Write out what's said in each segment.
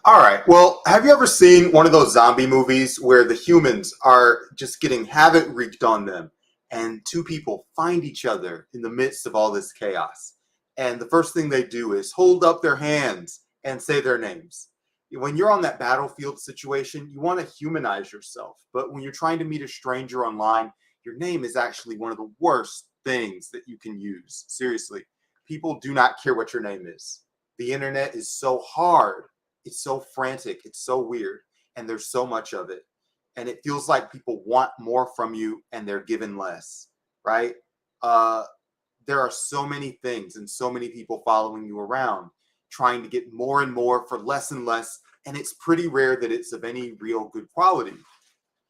All right. Well, have you ever seen one of those zombie movies where the humans are just getting havoc wreaked on them and two people find each other in the midst of all this chaos? And the first thing they do is hold up their hands and say their names. When you're on that battlefield situation, you want to humanize yourself. But when you're trying to meet a stranger online, your name is actually one of the worst things that you can use. Seriously, people do not care what your name is. The internet is so hard, it's so frantic, it's so weird, and there's so much of it. And it feels like people want more from you and they're given less, right? Uh, there are so many things and so many people following you around trying to get more and more for less and less. And it's pretty rare that it's of any real good quality.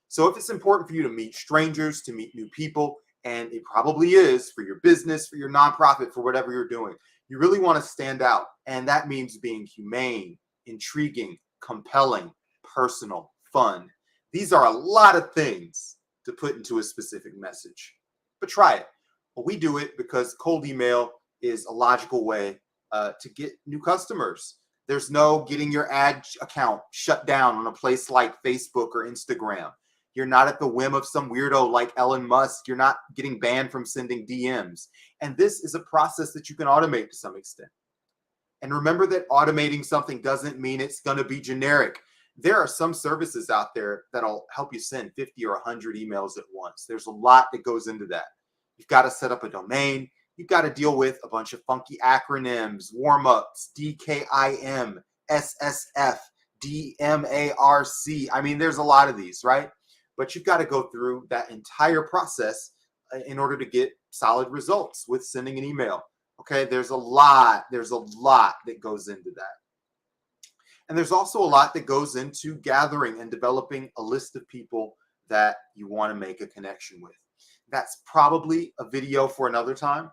So if it's important for you to meet strangers, to meet new people, and it probably is for your business, for your nonprofit, for whatever you're doing, you really want to stand out. And that means being humane, intriguing, compelling, personal, fun. These are a lot of things to put into a specific message, but try it. Well, we do it because cold email is a logical way to get new customers. There's no getting your ad account shut down on a place like Facebook or Instagram. You're not at the whim of some weirdo like Elon Musk. You're not getting banned from sending DMs. And this is a process that you can automate to some extent. And remember that automating something doesn't mean it's going to be generic. There are some services out there that'll help you send 50 or 100 emails at once. There's a lot that goes into that. You've got to set up a domain. You've got to deal with a bunch of funky acronyms, warm-ups, DKIM, SSF, DMARC. I mean, there's a lot of these, right? But you've got to go through that entire process in order to get solid results with sending an email. Okay, there's a lot that goes into that. And there's also a lot that goes into gathering and developing a list of people that you want to make a connection with. That's probably a video for another time,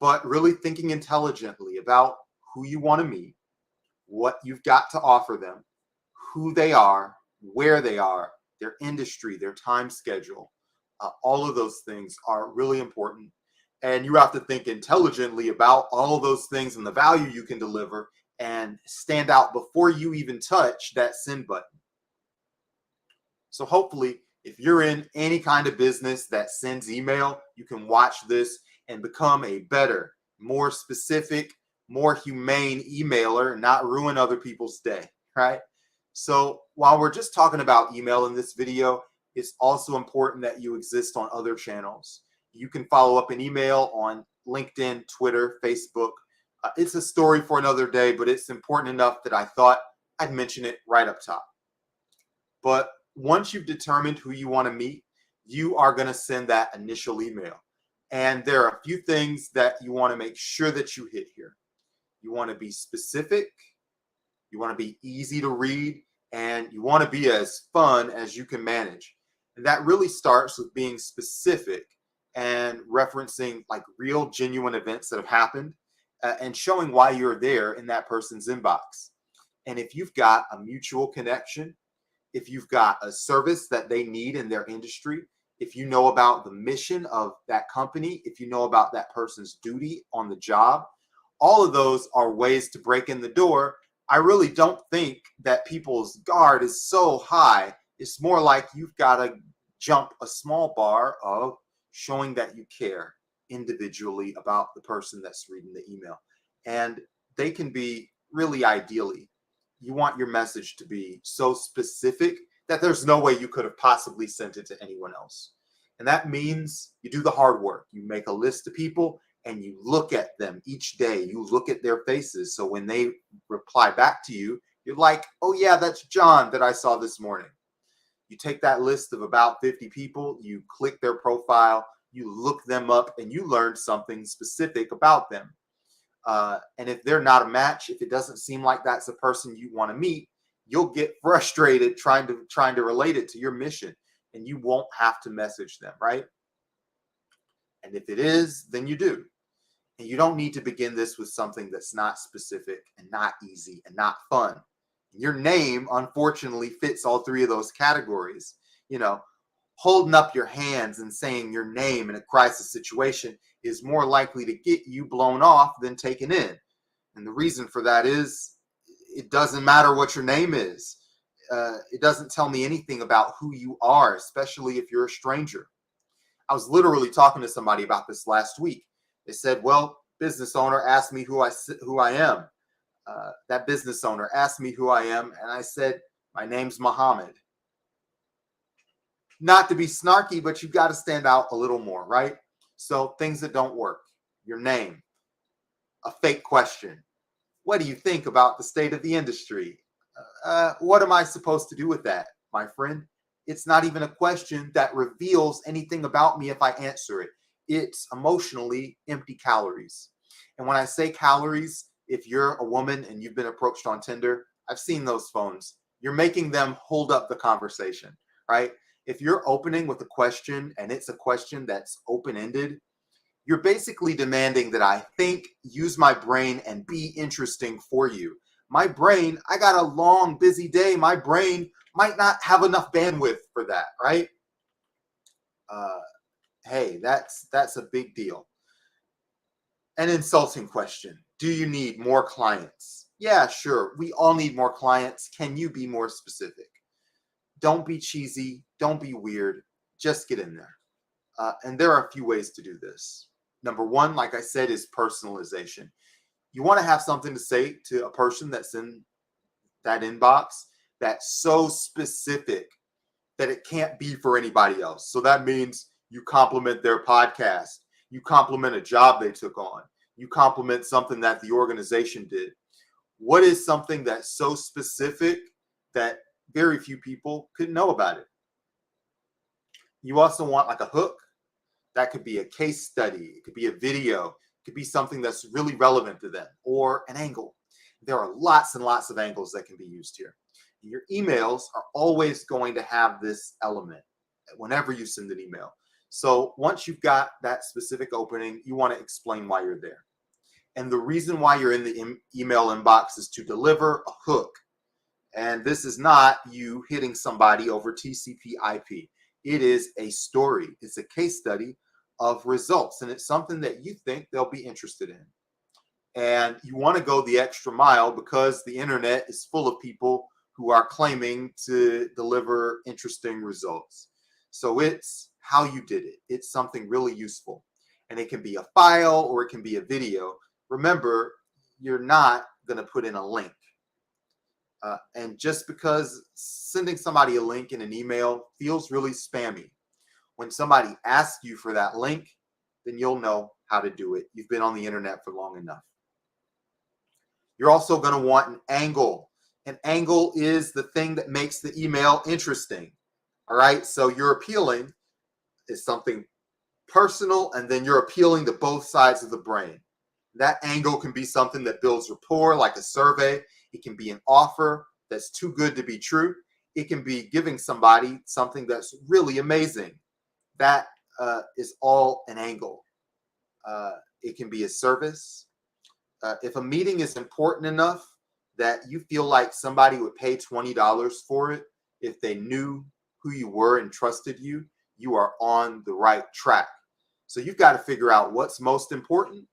but really thinking intelligently about who you want to meet, what you've got to offer them, who they are, where they are, their industry, their time schedule. All of those things are really important. And you have to think intelligently about all of those things and the value you can deliver and stand out before you even touch that send button. So hopefully, if you're in any kind of business that sends email, you can watch this and become a better, more specific, more humane emailer and not ruin other people's day, right? So while we're just talking about email in this video, it's also important that you exist on other channels. You can follow up an email on LinkedIn, Twitter, Facebook. It's a story for another day, but it's important enough that I thought I'd mention it right up top. But once you've determined who you want to meet, you are going to send that initial email. And there are a few things that you want to make sure that you hit here. You want to be specific, you want to be easy to read, and you want to be as fun as you can manage. And that really starts with being specific and referencing like real, genuine events that have happened and showing why you're there in that person's inbox. And if you've got a mutual connection, if you've got a service that they need in their industry, if you know about the mission of that company, if you know about that person's duty on the job, all of those are ways to break in the door. I really don't think that people's guard is so high. It's more like you've got to jump a small bar of showing that you care individually about the person that's reading the email. And they can be really ideally, you want your message to be so specific that there's no way you could have possibly sent it to anyone else. And that means you do the hard work. You make a list of people and you look at them each day. You look at their faces. So when they reply back to you, you're like, oh yeah, that's John that I saw this morning. You take that list of about 50 people, you click their profile, you look them up, and you learn something specific about them. And if they're not a match, if it doesn't seem like that's a person you want to meet, you'll get frustrated trying to relate it to your mission, and you won't have to message them, right? And if it is, then you do. And you don't need to begin this with something that's not specific and not easy and not fun. Your name, unfortunately, fits all three of those categories. You know, holding up your hands and saying your name in a crisis situation is more likely to get you blown off than taken in. And the reason for that is It doesn't matter what your name is. It doesn't tell me anything about who you are, especially if you're a stranger. I was literally talking to somebody about this last week. They said, well, business owner asked me who I am. That business owner asked me who I am, and I said, my name's Muhammad. Not to be snarky, but you've got to stand out a little more, right? So things that don't work. Your name, a fake question. What do you think about the state of the industry? What am I supposed to do with that, my friend? It's not even a question that reveals anything about me if I answer it. It's emotionally empty calories. And when I say calories, if you're a woman and you've been approached on Tinder, I've seen those phones. You're making them hold up the conversation, right? If you're opening with a question and it's a question that's open-ended, you're basically demanding that I think, use my brain, and be interesting for you. My brain, I got a long, busy day. My brain might not have enough bandwidth for that, right? Hey, that's a big deal. An insulting question. Do you need more clients? Yeah, sure. We all need more clients. Can you be more specific? Don't be cheesy. Don't be weird. Just get in there. And there are a few ways to do this. Number one, like I said, is personalization. You want to have something to say to a person that's in that inbox that's so specific that it can't be for anybody else. So that means you compliment their podcast, you compliment a job they took on, you compliment something that the organization did. What is something that's so specific that very few people could know about it? You also want like a hook. That could be a case study. It could be a video. It could be something that's really relevant to them, or an angle. There are lots and lots of angles that can be used here. Your emails are always going to have this element whenever you send an email. So once you've got that specific opening, you want to explain why you're there. And the reason why you're in the email inbox is to deliver a hook. And this is not you hitting somebody over TCP/IP. It is a story. It's a case study of results, and it's something that you think they'll be interested in. And you want to go the extra mile because the internet is full of people who are claiming to deliver interesting results. So it's how you did it. It's something really useful. And it can be a file or it can be a video. Remember, you're not going to put in a link. And just because sending somebody a link in an email feels really spammy, when somebody asks you for that link, then you'll know how to do it. You've been on the internet for long enough. You're also going to want an angle. An angle is the thing that makes the email interesting. All right. So you're appealing is something personal, and then you're appealing to both sides of the brain. That angle can be something that builds rapport, like a survey. It can be an offer that's too good to be true. It can be giving somebody something that's really amazing. That is all an angle. It can be a service. If a meeting is important enough that you feel like somebody would pay $20 for it, if they knew who you were and trusted you, you are on the right track. So you've got to figure out what's most important,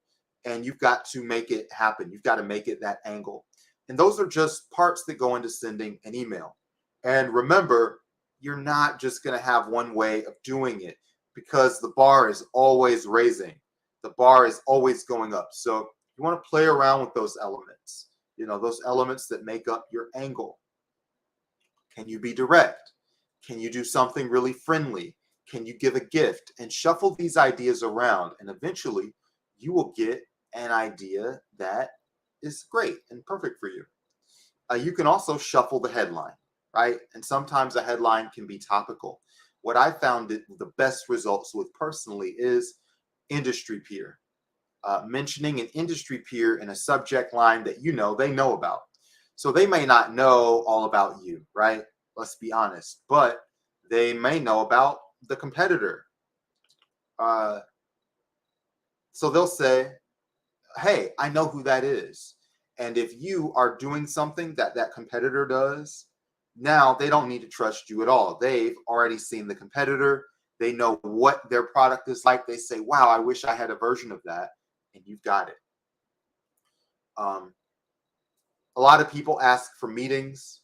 and you've got to make it happen. You've got to make it that angle. And those are just parts that go into sending an email. And remember, you're not just going to have one way of doing it, because the bar is always raising. The bar is always going up. So you want to play around with those elements, those elements that make up your angle. Can you be direct? Can you do something really friendly? Can you give a gift? And shuffle these ideas around, and eventually you will get an idea that is great and perfect for you. You can also shuffle the headline, right? And sometimes a headline can be topical. What I found the best results with personally is industry peer. Mentioning an industry peer in a subject line that they know about. So they may not know all about you, right? Let's be honest. But they may know about the competitor. So they'll say, hey, I know who that is. And if you are doing something that competitor does, now they don't need to trust you at all. They've already seen the competitor. They know what their product is like. They say, wow, I wish I had a version of that. And you've got it. A lot of people ask for meetings.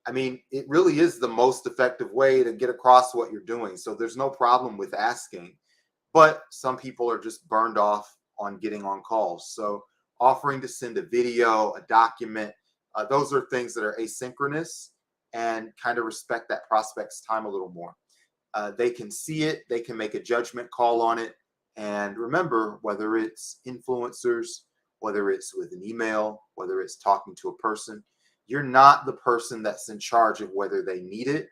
I mean, it really is the most effective way to get across what you're doing. So there's no problem with asking, but some people are just burned off on getting on calls. So offering to send a video, a document, those are things that are asynchronous and kind of respect that prospect's time a little more. They can see it, they can make a judgment call on it. And remember, whether it's influencers, whether it's with an email, whether it's talking to a person, you're not the person that's in charge of whether they need it.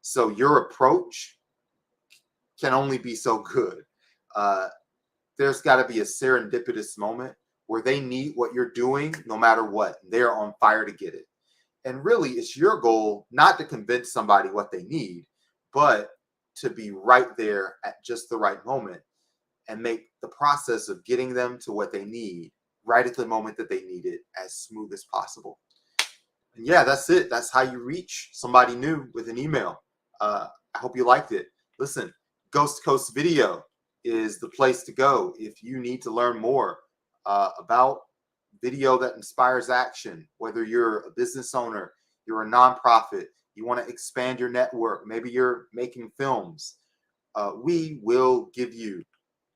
So your approach can only be so good. Uh, there's got to be a serendipitous moment where they need what you're doing no matter what. They're on fire to get it. And really, it's your goal not to convince somebody what they need, but to be right there at just the right moment and make the process of getting them to what they need right at the moment that they need it as smooth as possible. And yeah, that's it. That's how you reach somebody new with an email. I hope you liked it. Listen, Ghost Coast Video is the place to go if you need to learn more about video that inspires action, whether you're a business owner, you're a nonprofit, you want to expand your network, maybe you're making films. We will give you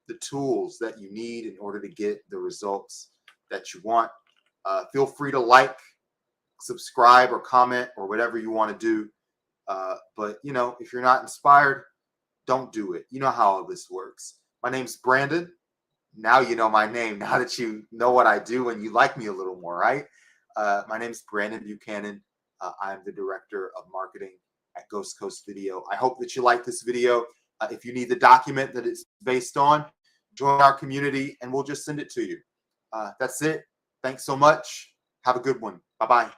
the tools that you need in order to get the results that you want. Feel free to like, subscribe, or comment, or whatever you want to do. But if you're not inspired, don't do it. You know how all this works. My name's Brandon. Now you know my name. Now that you know what I do and you like me a little more, right? My name's Brandon Buchanan. I'm the director of marketing at Ghost Coast Video. I hope that you like this video. If you need the document that it's based on, join our community and we'll just send it to you. That's it. Thanks so much. Have a good one. Bye-bye.